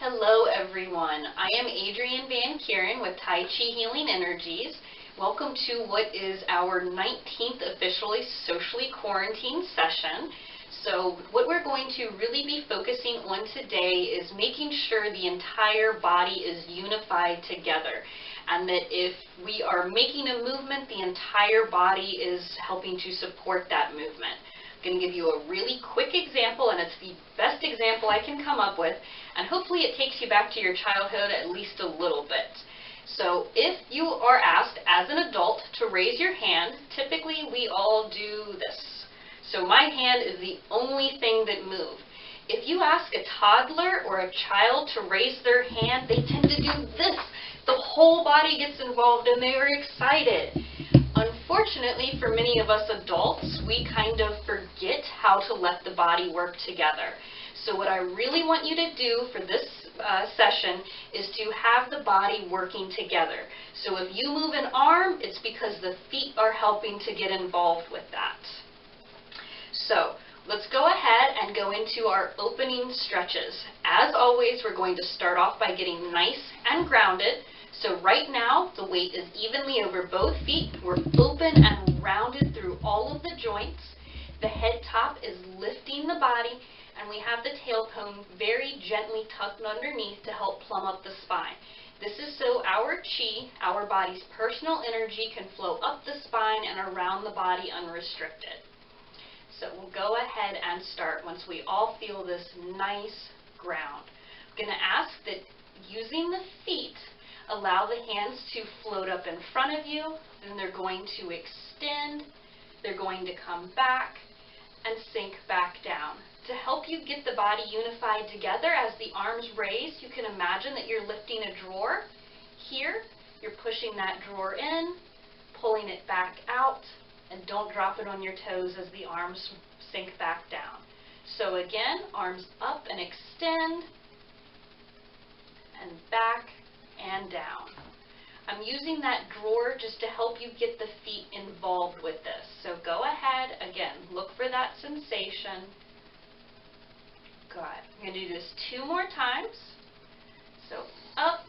Hello everyone, I am Adrienne Van Kieran with Tai Chi Healing Energies. Welcome to what is our 19th officially socially quarantined session. So what we're going to really be focusing on today is making sure the entire body is unified together, and that if we are making a movement, the entire body is helping to support that movement. I'm going to give you a really quick example, and it's the best example I can come up with, and hopefully it takes you back to your childhood at least a little bit. So if you are asked as an adult to raise your hand, typically we all do this. So my hand is the only thing that moves. If you ask a toddler or a child to raise their hand, they tend to do this. The whole body gets involved and they are excited. Unfortunately, for many of us adults, we kind of forget how to let the body work together. So what I really want you to do for this session is to have the body working together. So if you move an arm, it's because the feet are helping to get involved with that. So let's go ahead and go into our opening stretches. As always, we're going to start off by getting nice and grounded. So right now, the weight is evenly over both feet. We're open and rounded through all of the joints. The head top is lifting the body, and we have the tailbone very gently tucked underneath to help plumb up the spine. This is so our chi, our body's personal energy, can flow up the spine and around the body unrestricted. So we'll go ahead and start once we all feel this nice ground. I'm going to ask that using the feet, allow the hands to float up in front of you, then they're going to extend, they're going to come back and sink back down. To help you get the body unified together, as the arms raise, you can imagine that you're lifting a drawer. Here, you're pushing that drawer in, pulling it back out, and don't drop it on your toes as the arms sink back down. So again, arms up and extend, and back and down. I'm using that drawer just to help you get the feet involved with this. So go ahead, again, look for that sensation. Good. I'm going to do this 2 more times. So up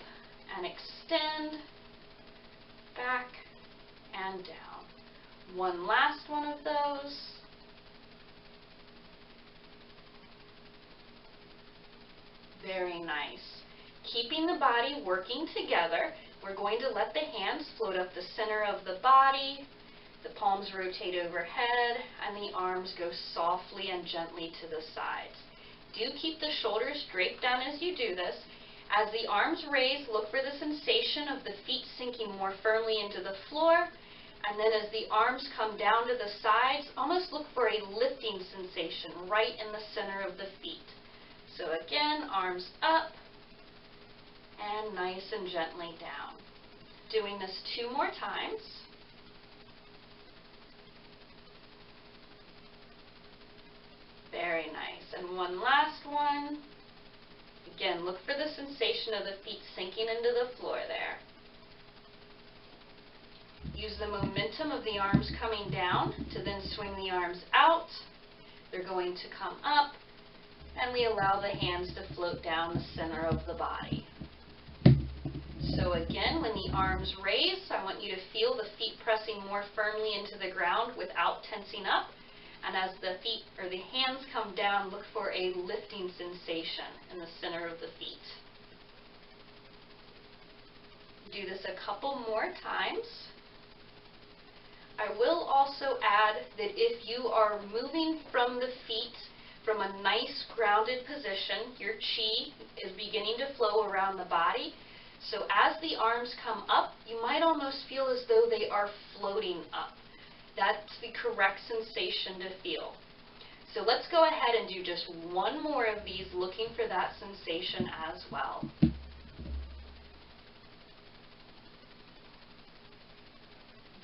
and extend, back and down. One last one of those. Very nice. Keeping the body working together, we're going to let the hands float up the center of the body, the palms rotate overhead, and the arms go softly and gently to the sides. Do keep the shoulders draped down as you do this. As the arms raise, look for the sensation of the feet sinking more firmly into the floor, and then as the arms come down to the sides, almost look for a lifting sensation right in the center of the feet. So again, arms up, and nice and gently down. Doing this 2 more times. Very nice. And one last one. Again, look for the sensation of the feet sinking into the floor there. Use the momentum of the arms coming down to then swing the arms out. They're going to come up, and we allow the hands to float down the center of the body. So again, when the arms raise, I want you to feel the feet pressing more firmly into the ground without tensing up. And as the feet or the hands come down, look for a lifting sensation in the center of the feet. Do this a couple more times. I will also add that if you are moving from the feet from a nice grounded position, your chi is beginning to flow around the body. So as the arms come up, you might almost feel as though they are floating up. That's the correct sensation to feel. So let's go ahead and do just 1 more of these, looking for that sensation as well.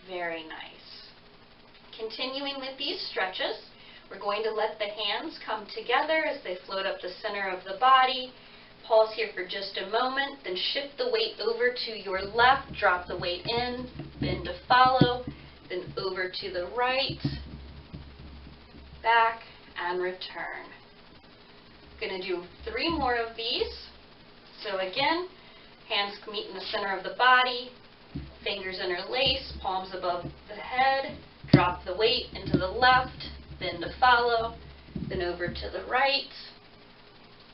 Very nice. Continuing with these stretches, we're going to let the hands come together as they float up the center of the body. Pause here for just a moment, then shift the weight over to your left, drop the weight in, bend to follow, then over to the right, back, and return. I'm going to do 3 more of these. So again, hands meet in the center of the body, fingers interlace, palms above the head, drop the weight into the left, bend to follow, then over to the right,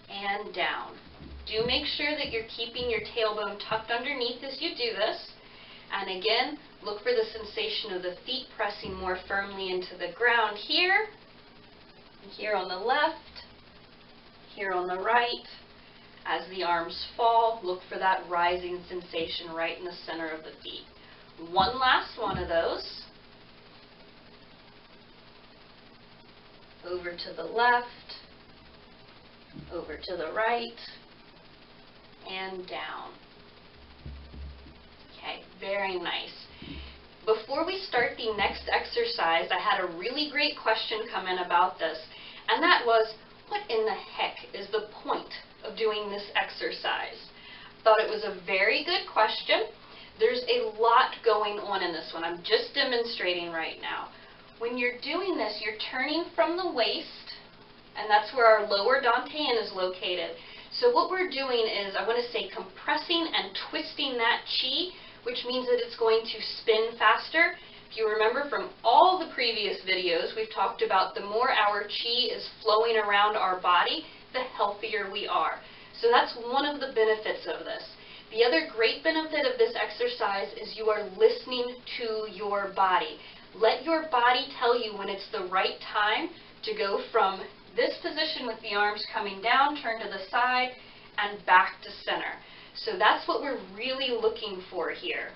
and down. Do make sure that you're keeping your tailbone tucked underneath as you do this. And again, look for the sensation of the feet pressing more firmly into the ground here, here on the left, here on the right. As the arms fall, look for that rising sensation right in the center of the feet. One last one of those. Over to the left, over to the right, and down. Okay, very nice. Before we start the next exercise, I had a really great question come in about this, and that was, what in the heck is the point of doing this exercise? Thought it was a very good question. There's a lot going on in this one. I'm just demonstrating right now. When you're doing this, you're turning from the waist, and that's where our lower dantian is located. So what we're doing is, I want to say, compressing and twisting that chi, which means that it's going to spin faster. If you remember from all the previous videos, we've talked about the more our chi is flowing around our body, the healthier we are. So that's one of the benefits of this. The other great benefit of this exercise is you are listening to your body. Let your body tell you when it's the right time to go from this position with the arms coming down, turn to the side, and back to center. So that's what we're really looking for here.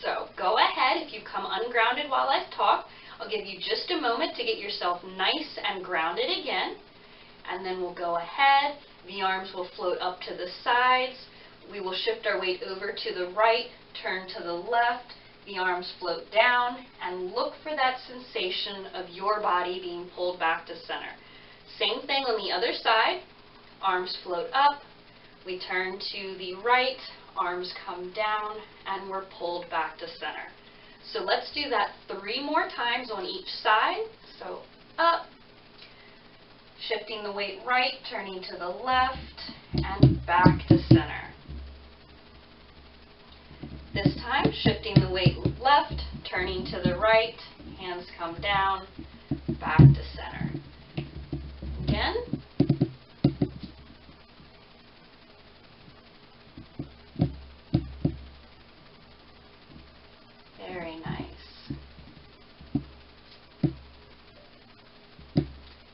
So go ahead, if you come ungrounded while I talk, I'll give you just a moment to get yourself nice and grounded again. And then we'll go ahead, the arms will float up to the sides, we will shift our weight over to the right, turn to the left, the arms float down, and look for that sensation of your body being pulled back to center. Same thing on the other side, arms float up, we turn to the right, arms come down, and we're pulled back to center. So let's do that 3 more times on each side. So up, shifting the weight right, turning to the left, and back to center. This time, shifting the weight left, turning to the right, hands come down, back to center. Again. Very nice.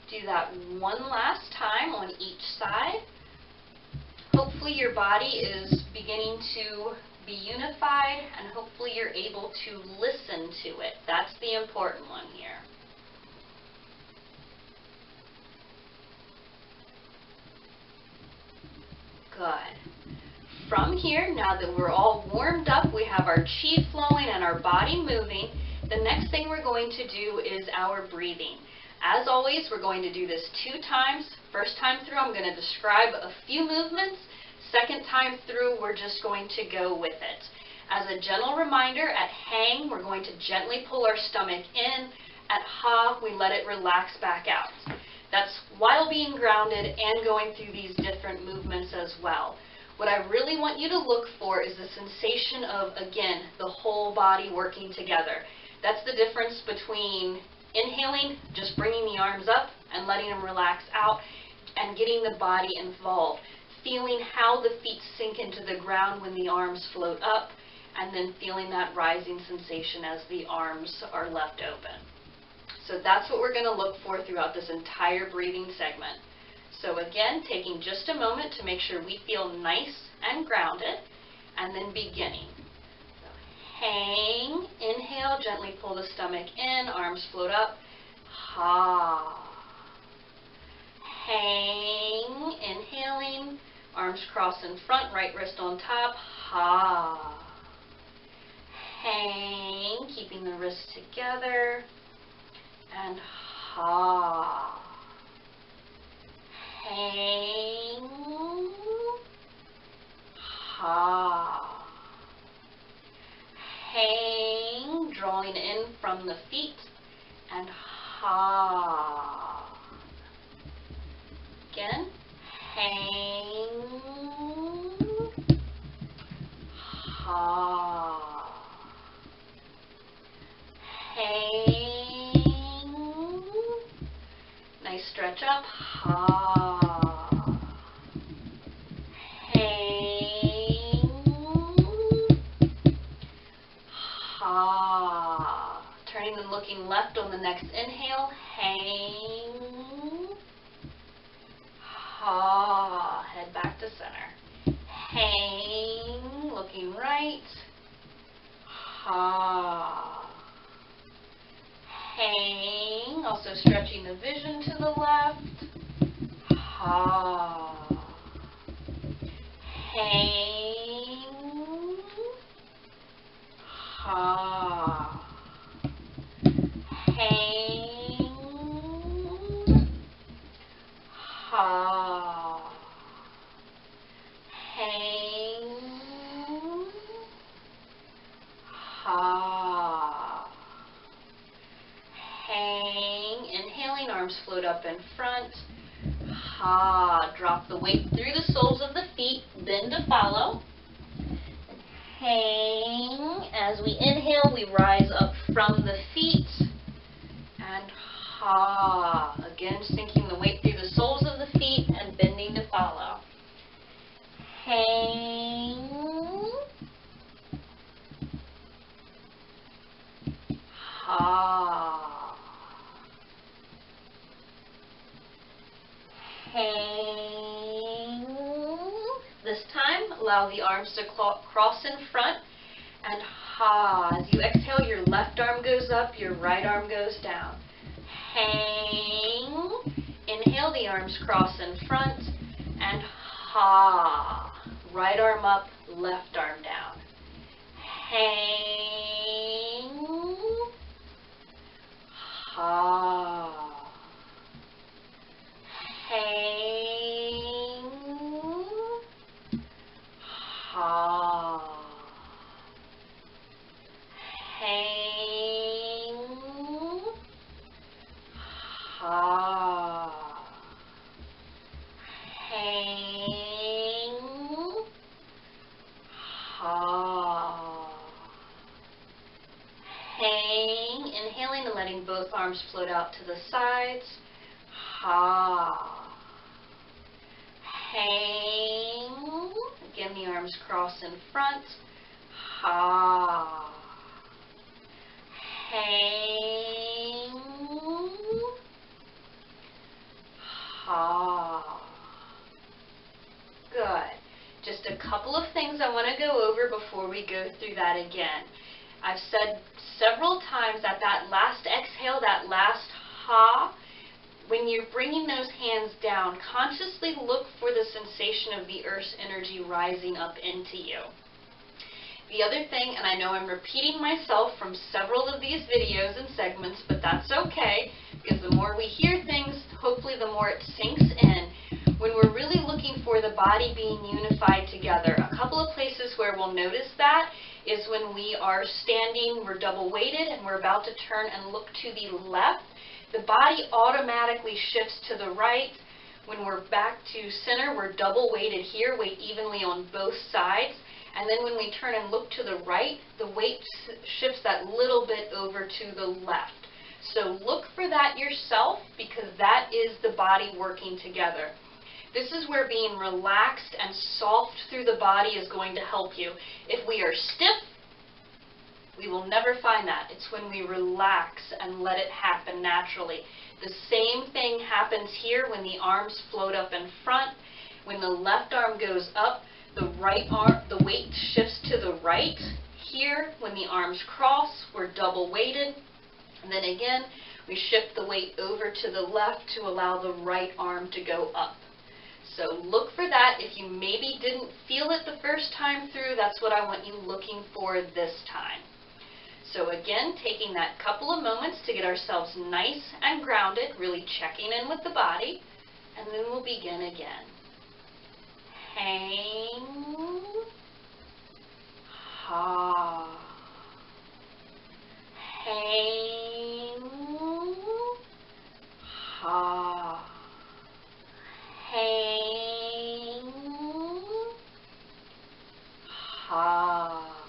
Do that one last time on each side. Hopefully your body is beginning to be unified, and hopefully you're able to listen to it. That's the important one here. Good. From here, now that we're all warmed up, we have our chi flowing and our body moving, the next thing we're going to do is our breathing. As always, we're going to do this 2 times. First time through, I'm going to describe a few movements. Second time through, we're just going to go with it. As a gentle reminder, at hang, we're going to gently pull our stomach in. At ha, we let it relax back out. That's while being grounded and going through these different movements as well. What I really want you to look for is the sensation of, again, the whole body working together. That's the difference between inhaling, just bringing the arms up and letting them relax out, and getting the body involved. Feeling how the feet sink into the ground when the arms float up, and then feeling that rising sensation as the arms are left open. So that's what we're going to look for throughout this entire breathing segment. So again, taking just a moment to make sure we feel nice and grounded, and then beginning. So hang, inhale, gently pull the stomach in, arms float up, ha. Hang, inhaling, arms cross in front, right wrist on top, ha. Hang, keeping the wrists together, and ha. Hang, ha. Hang, drawing in from the feet, and ha. Again, hang, Ha. Hang. Nice stretch up. Ha. Hang. Ha. Turning and looking left on the next inhale. Hang. Ha. Head back to center. Hang. Looking right. Ha. Hang. Also stretching the vision to the left. Ha. Hang. Ha. Hang. Ha. Hang. Ha. Hang. Inhaling, arms float up in front. Ha. Drop the weight through the soles of the feet, bend to follow. Hang. As we inhale, we rise up from the feet. And ha. Again, sinking the weight through the soles of the feet and bending to follow. Hang. Ha. Hang. This time, allow the arms to cross in front. And ha. As you exhale, your left arm goes up, your right arm goes down. Hang. Inhale, the arms cross in front. And ha. Right arm up, left arm down. Hang. Ha. Hang. Ha. Hang. Ha. Hang. Ha. Hang. Inhaling and letting both arms float out to the sides. Ha. Hang. Again, the arms cross in front. Ha. Hang. Ha. Good. Just a couple of things I want to go over before we go through that again. I've said several times that last exhale, that last ha, when you're bringing those hands down, consciously look for the sensation of the earth's energy rising up into you. The other thing, and I know I'm repeating myself from several of these videos and segments, but that's okay, because the more we hear things, hopefully the more it sinks in. When we're really looking for the body being unified together, a couple of places where we'll notice that is when we are standing, we're double weighted, and we're about to turn and look to the left. The body automatically shifts to the right. When we're back to center, we're double weighted here, weight evenly on both sides. And then when we turn and look to the right, the weight shifts that little bit over to the left. So look for that yourself, because that is the body working together. This is where being relaxed and soft through the body is going to help you. If we are stiff, we will never find that. It's when we relax and let it happen naturally. The same thing happens here when the arms float up in front. When the left arm goes up, the right arm, the weight shifts to the right. Here, when the arms cross, we're double weighted. And then again, we shift the weight over to the left to allow the right arm to go up. So look for that. If you maybe didn't feel it the first time through, that's what I want you looking for this time. So again, taking that couple of moments to get ourselves nice and grounded, really checking in with the body, and then we'll begin again. Hang. Ha. Hang. Ha. Hang. Ha.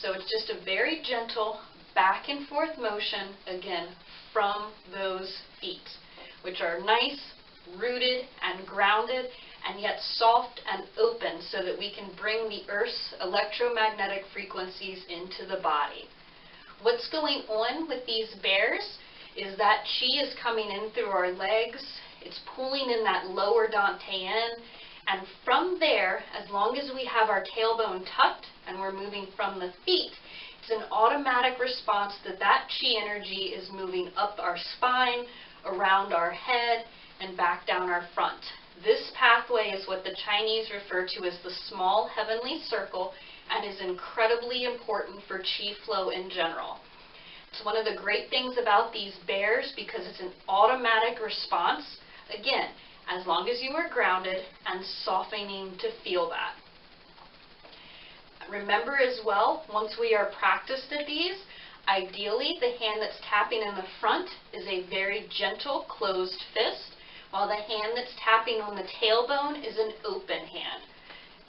So it's just a very gentle back and forth motion, again, from those feet, which are nice, rooted, and grounded, and yet soft and open so that we can bring the Earth's electromagnetic frequencies into the body. What's going on with these bears is that chi is coming in through our legs, it's pulling in that lower dantian, and from there, as long as we have our tailbone tucked and we're moving from the feet, it's an automatic response that that chi energy is moving up our spine, around our head, and back down our front. This pathway is what the Chinese refer to as the small heavenly circle and is incredibly important for chi flow in general. It's one of the great things about these bears because it's an automatic response, again, as long as you are grounded and softening to feel that. Remember as well, once we are practiced at these, ideally the hand that's tapping in the front is a very gentle closed fist, while the hand that's tapping on the tailbone is an open hand.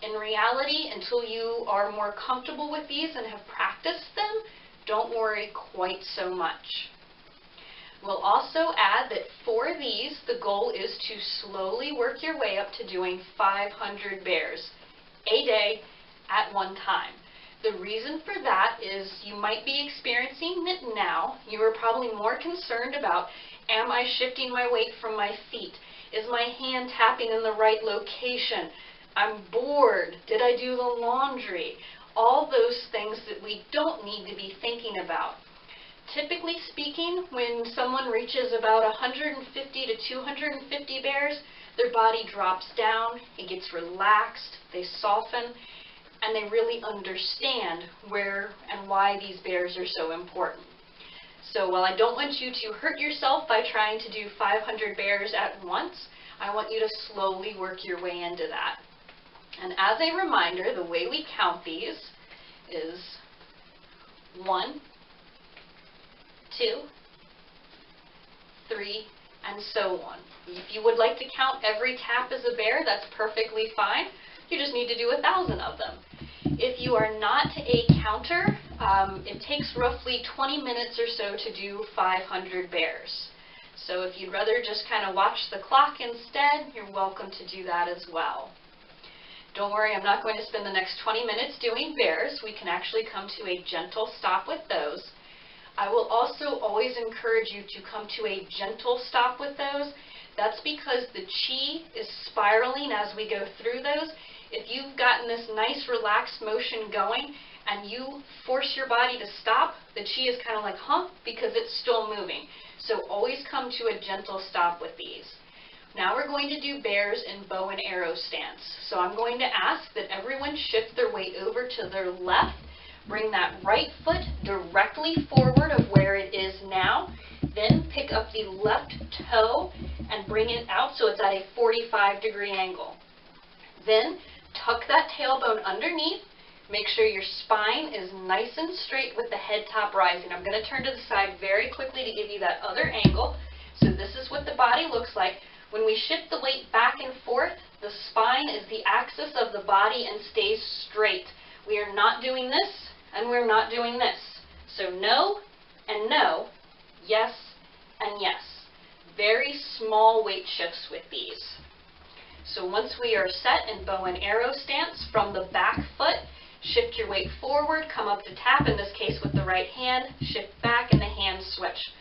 In reality, until you are more comfortable with these and have practiced them, don't worry quite so much. We'll also add that for these, the goal is to slowly work your way up to doing 500 bears a day at one time. The reason for that is you might be experiencing it now. You are probably more concerned about, am I shifting my weight from my feet? Is my hand tapping in the right location? I'm bored. Did I do the laundry? All those things that we don't need to be thinking about. Typically speaking, when someone reaches about 150 to 250 bears, their body drops down, it gets relaxed, they soften, and they really understand where and why these bears are so important. So while I don't want you to hurt yourself by trying to do 500 bears at once, I want you to slowly work your way into that. And as a reminder, the way we count these is 1, 2, 3, and so on. If you would like to count every tap as a bear, that's perfectly fine. You just need to do 1,000 of them. If you are not a counter, it takes roughly 20 minutes or so to do 500 bears. So if you'd rather just kind of watch the clock instead, you're welcome to do that as well. Don't worry, I'm not going to spend the next 20 minutes doing bears. We can actually come to a gentle stop with those. I will also always encourage you to come to a gentle stop with those. That's because the chi is spiraling as we go through those. If you've gotten this nice relaxed motion going and you force your body to stop, the chi is kind of like, huh, because it's still moving. So always come to a gentle stop with these. Now we're going to do bears in bow and arrow stance. So I'm going to ask that everyone shift their weight over to their left. Bring that right foot directly forward of where it is now. Then pick up the left toe and bring it out so it's at a 45-degree angle. Then tuck that tailbone underneath. Make sure your spine is nice and straight with the head top rising. I'm going to turn to the side very quickly to give you that other angle. So this is what the body looks like. When we shift the weight back and forth, the spine is the axis of the body and stays straight. We are not doing this, and we're not doing this. So no and no, yes and yes. Very small weight shifts with these. So once we are set in bow and arrow stance, from the back foot, shift your weight forward, come up to tap, in this case with the right hand, shift back and the hand switch.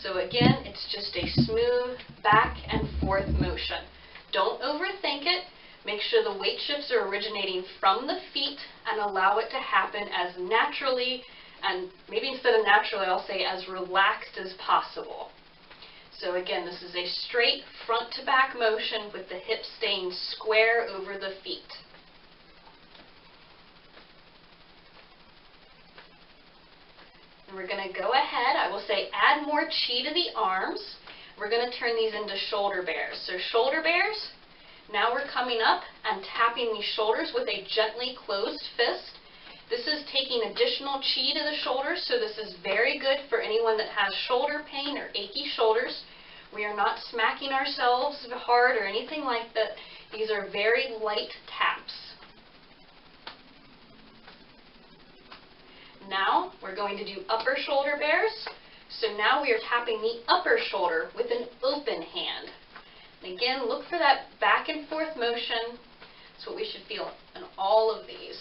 So again, it's just a smooth back and forth motion. Don't overthink it. Make sure the weight shifts are originating from the feet and allow it to happen as naturally, and maybe instead of naturally, I'll say as relaxed as possible. So again, this is a straight front to back motion with the hips staying square over the feet. And we're going to go ahead, I will say add more chi to the arms. We're going to turn these into shoulder bears. So shoulder bears, now we're coming up and tapping the shoulders with a gently closed fist. This is taking additional chi to the shoulders, so this is very good for anyone that has shoulder pain or achy shoulders. We are not smacking ourselves hard or anything like that. These are very light taps. Now we're going to do upper shoulder bears. So now we are tapping the upper shoulder with an open hand. And again, look for that back and forth motion. That's what we should feel in all of these.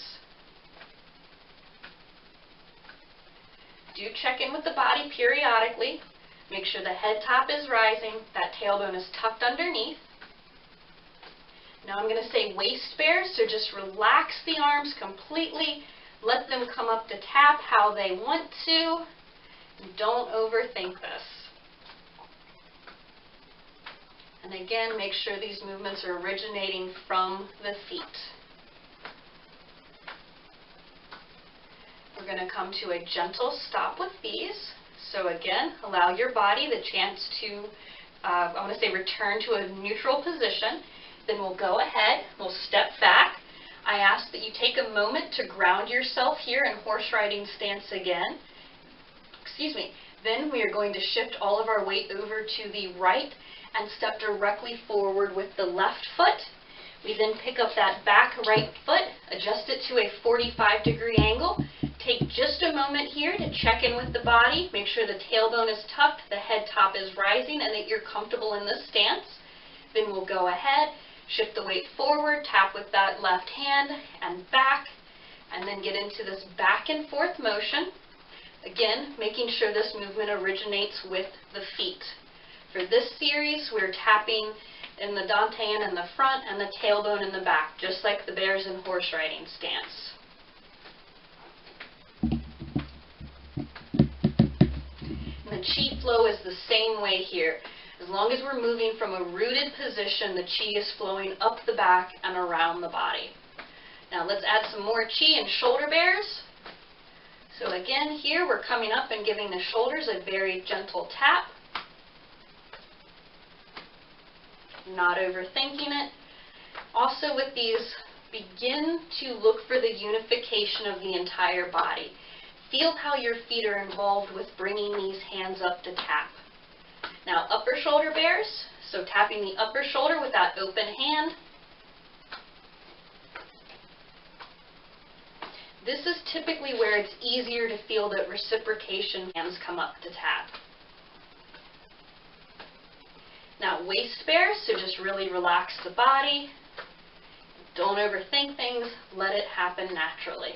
Do check in with the body periodically. Make sure the head top is rising, that tailbone is tucked underneath. Now I'm going to say waist bears, so just relax the arms completely. Let them come up to tap how they want to. Don't overthink this. And again, make sure these movements are originating from the feet. We're going to come to a gentle stop with these. So again, allow your body the chance to, I want to say, return to a neutral position. Then we'll go ahead, we'll step back. I ask that you take a moment to ground yourself here in horse riding stance again. Then we are going to shift all of our weight over to the right and step directly forward with the left foot. We then pick up that back right foot, adjust it to a 45-degree angle. Take just a moment here to check in with the body, make sure the tailbone is tucked, the head top is rising, and that you're comfortable in this stance. Then we'll go ahead, shift the weight forward, tap with that left hand and back, and then get into this back and forth motion. Again, making sure this movement originates with the feet. For this series, we're tapping in the dantian in the front and the tailbone in the back, just like the bears in horse riding stance. And the chi flow is the same way here. As long as we're moving from a rooted position, the chi is flowing up the back and around the body. Now let's add some more chi in shoulder bears. So again, here we're coming up and giving the shoulders a very gentle tap. Not overthinking it. Also with these, begin to look for the unification of the entire body. Feel how your feet are involved with bringing these hands up to tap. Now upper shoulder bears, so tapping the upper shoulder with that open hand. This is typically where it's easier to feel that reciprocation hands come up to tap. Now waist bears, so just really relax the body. Don't overthink things, let it happen naturally.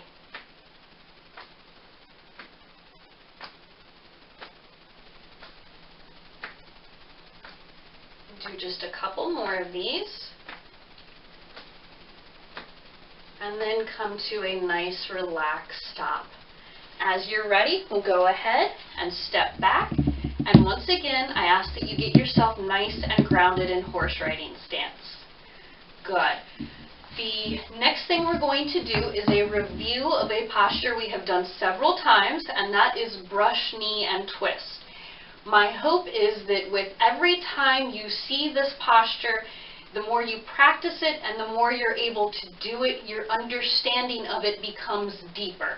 Do just a couple more of these. And then come to a nice relaxed stop. As you're ready, we'll go ahead and step back. And once again, I ask that you get yourself nice and grounded in horse riding stance. Good. The next thing we're going to do is a review of a posture we have done several times, and that is brush, knee, and twist. My hope is that with every time you see this posture, the more you practice it and the more you're able to do it, your understanding of it becomes deeper.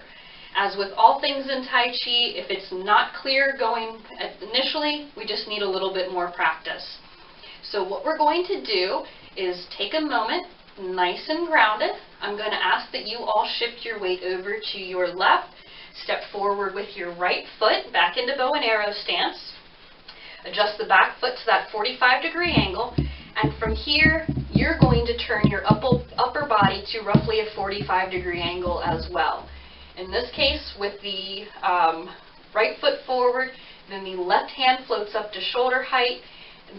As with all things in Tai Chi, if it's not clear going initially, we just need a little bit more practice. So what we're going to do is take a moment, nice and grounded. I'm going to ask that you all shift your weight over to your left. Step forward with your right foot back into bow and arrow stance. Adjust the back foot to that 45-degree angle. And from here, you're going to turn your upper body to roughly a 45-degree angle as well. In this case, with the right foot forward, then the left hand floats up to shoulder height.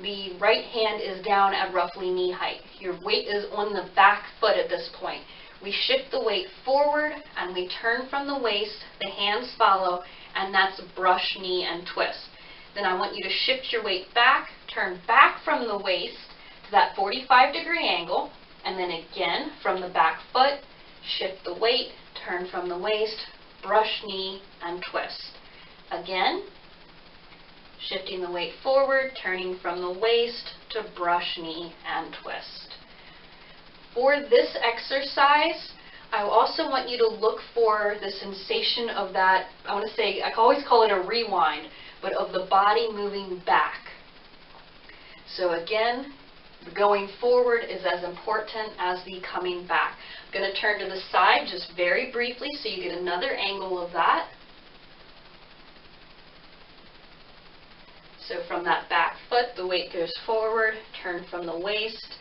The right hand is down at roughly knee height. Your weight is on the back foot at this point. We shift the weight forward and we turn from the waist, the hands follow, and that's brush, knee, and twist. Then I want you to shift your weight back, turn back from the waist to that 45-degree angle, and then again from the back foot, shift the weight, turn from the waist, brush, knee, and twist. Again, shifting the weight forward, turning from the waist to brush, knee, and twist. For this exercise, I also want you to look for the sensation of that, I want to say, I always call it a rewind, but of the body moving back. So again, going forward is as important as the coming back. I'm going to turn to the side just very briefly so you get another angle of that. So from that back foot, the weight goes forward, turn from the waist,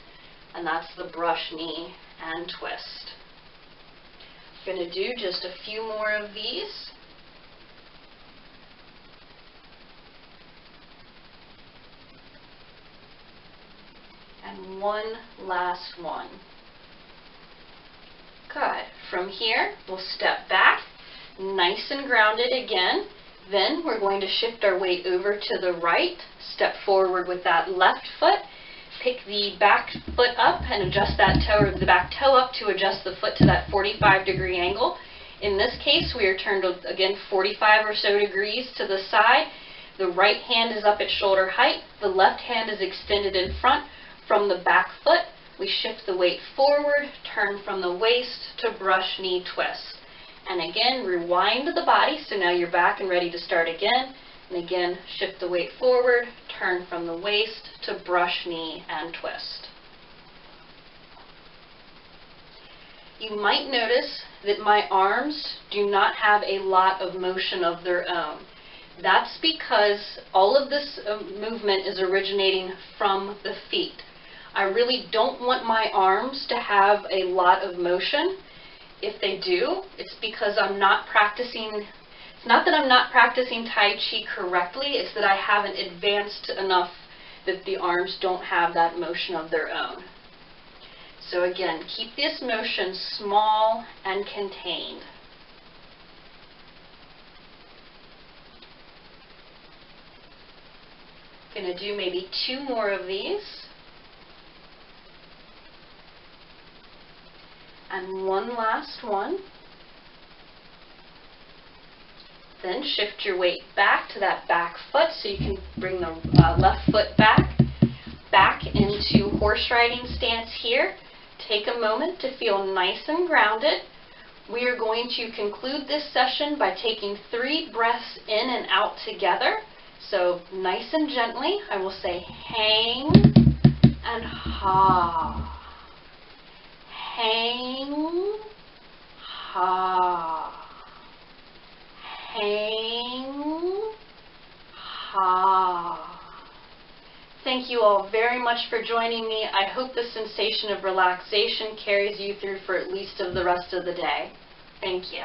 and that's the brush knee and twist. I'm going to do just a few more of these. And one last one. Good. From here, we'll step back, nice and grounded again. Then we're going to shift our weight over to the right, step forward with that left foot, pick the back foot up and adjust that toe, or the back toe up to adjust the foot to that 45-degree angle. In this case, we are turned again 45 or so degrees to the side. The right hand is up at shoulder height, the left hand is extended in front. From the back foot, we shift the weight forward, turn from the waist to brush knee twist. And again, rewind the body, so now you're back and ready to start again. And again, shift the weight forward, turn from the waist to brush knee and twist. You might notice that my arms do not have a lot of motion of their own. That's because all of this movement is originating from the feet. I really don't want my arms to have a lot of motion. If they do, it's because I'm not practicing. It's not that I'm not practicing Tai Chi correctly, it's that I haven't advanced enough that the arms don't have that motion of their own. So again, keep this motion small and contained. Going to do maybe two more of these. And one last one. Then shift your weight back to that back foot, so you can bring the left foot back into horse riding stance here. Take a moment to feel nice and grounded. We are going to conclude this session by taking 3 breaths in and out together. So nice and gently, I will say hang and ha. Hang, ha. Hang, ha. Thank you all very much for joining me. I hope the sensation of relaxation carries you through for at least the rest of the day. Thank you.